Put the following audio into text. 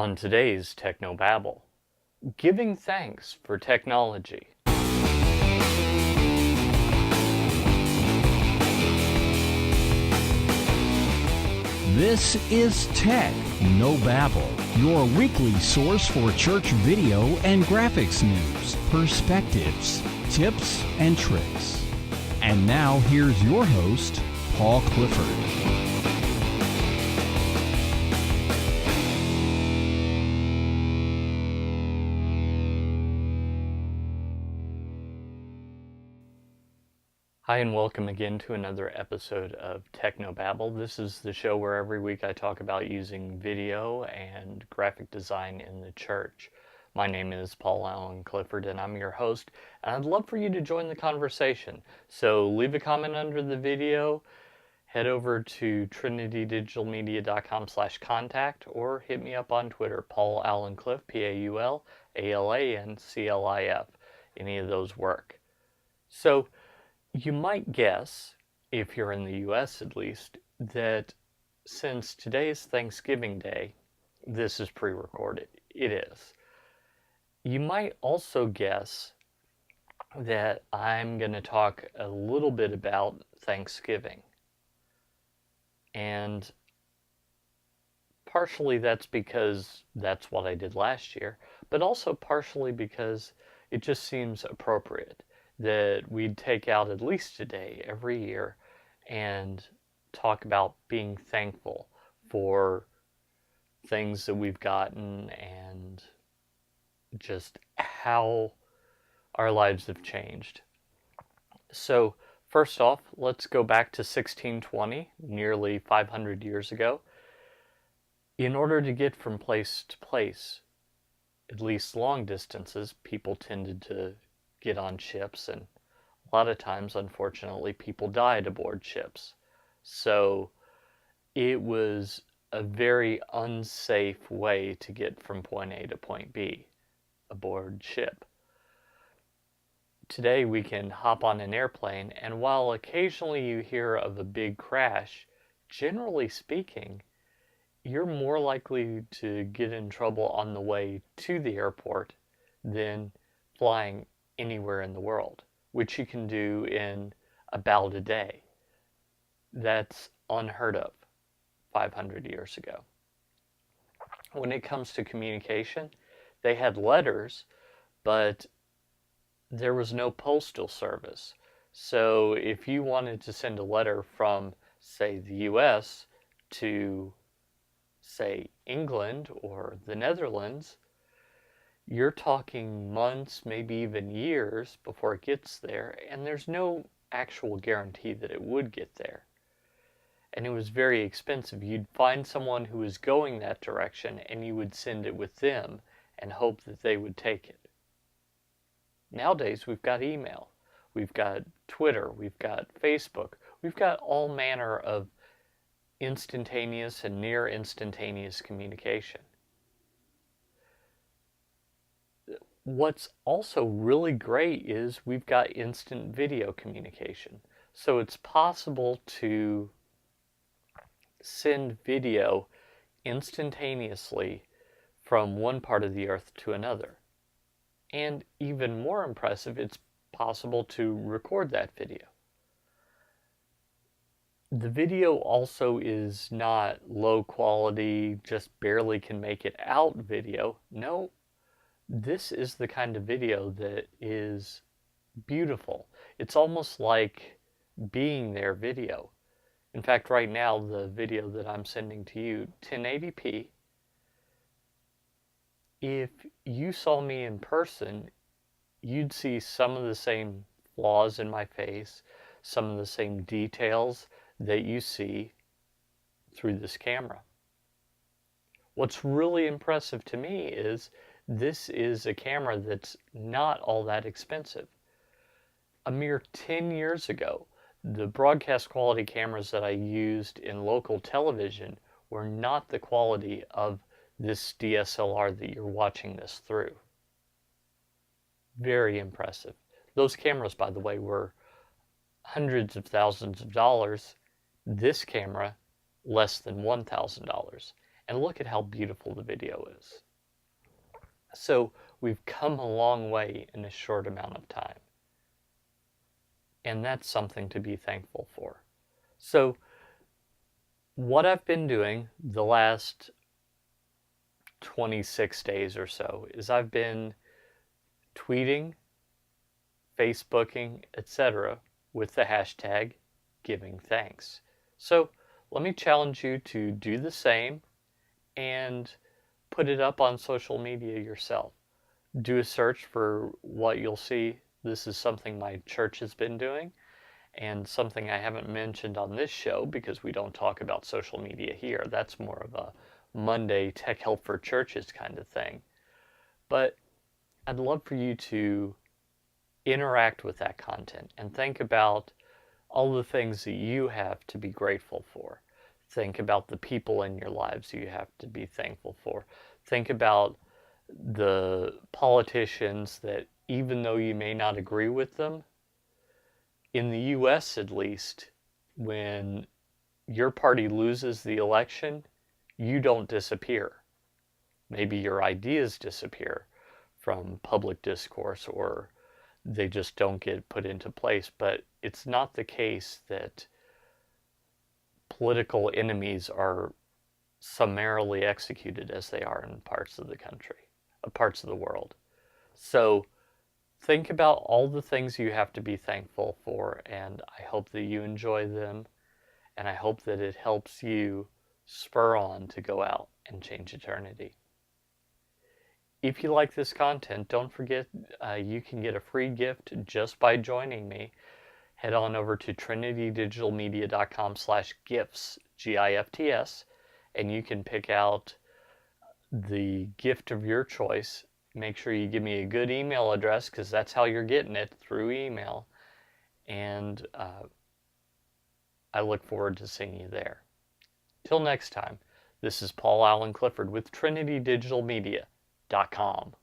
On today's Technobabble, giving thanks for technology. This is Tech No Babble, your weekly source for church video and graphics news, perspectives, tips, and tricks. And now here's your host, Paul Clifford. Hi and welcome again to another episode of Technobabble. This is the show where every week I talk about using video and graphic design in the church. My name is Paul Allen Clifford and I'm your host, and I'd love for you to join the conversation. So leave a comment under the video, head over to trinitydigitalmedia.com/contact, or hit me up on Twitter, Paul Allen Cliff, PaulAlanclif. Any of those work. So you might guess, if you're in the US at least, that since today is Thanksgiving Day, this is pre-recorded. It is. You might also guess that I'm going to talk a little bit about Thanksgiving. And partially that's because that's what I did last year, but also partially because it just seems appropriate that we'd take out at least a day every year and talk about being thankful for things that we've gotten and just how our lives have changed. So first off, let's go back to 1620, nearly 500 years ago. In order to get from place to place, at least long distances, people tended to get on ships, and a lot of times, unfortunately, people died aboard ships. So it was a very unsafe way to get from point A to point B aboard ship. Today we can hop on an airplane, and while occasionally you hear of a big crash, generally speaking, you're more likely to get in trouble on the way to the airport than flying anywhere in the world, which you can do in about a day. That's unheard of 500 years ago. When it comes to communication, they had letters, but there was no postal service. So if you wanted to send a letter from, say, the US to, say, England or the Netherlands, you're talking months, maybe even years before it gets there, and there's no actual guarantee that it would get there. And it was very expensive. You'd find someone who was going that direction, and you would send it with them and hope that they would take it. Nowadays, we've got email, we've got Twitter, we've got Facebook, we've got all manner of instantaneous and near instantaneous communication. What's also really great is we've got instant video communication. So it's possible to send video instantaneously from one part of the earth to another. And even more impressive, it's possible to record that video. The video also is not low quality, just barely can make it out video. No. This is the kind of video that is beautiful. It's almost like being there video. In fact, right now, the video that I'm sending to you, 1080p, if you saw me in person, you'd see some of the same flaws in my face, some of the same details that you see through this camera. What's really impressive to me is this is a camera that's not all that expensive. A mere 10 years ago, the broadcast quality cameras that I used in local television were not the quality of this DSLR that you're watching this through. Very impressive. Those cameras, by the way, were hundreds of thousands of dollars. This camera, less than $1,000. and look at how beautiful the video is. So we've come a long way in a short amount of time. And that's something to be thankful for. So what I've been doing the last 26 days or so is I've been tweeting, Facebooking, etc. with the hashtag giving thanks. So let me challenge you to do the same and put it up on social media yourself. Do a search for what you'll see. This is something my church has been doing and something I haven't mentioned on this show because we don't talk about social media here. That's more of a Monday Tech Help for Churches kind of thing. But I'd love for you to interact with that content and think about all the things that you have to be grateful for. Think about the people in your lives you have to be thankful for. Think about the politicians that, even though you may not agree with them, in the US at least, when your party loses the election, you don't disappear. Maybe your ideas disappear from public discourse or they just don't get put into place, but it's not the case that political enemies are summarily executed as they are in parts of the country, parts of the world. So think about all the things you have to be thankful for, and I hope that you enjoy them, and I hope that it helps you spur on to go out and change eternity. If you like this content, don't forget you can get a free gift just by joining me. Head on over to trinitydigitalmedia.com/gifts, GIFTS, and you can pick out the gift of your choice. Make sure you give me a good email address because that's how you're getting it, through email. And I look forward to seeing you there. Till next time, this is Paul Allen Clifford with trinitydigitalmedia.com.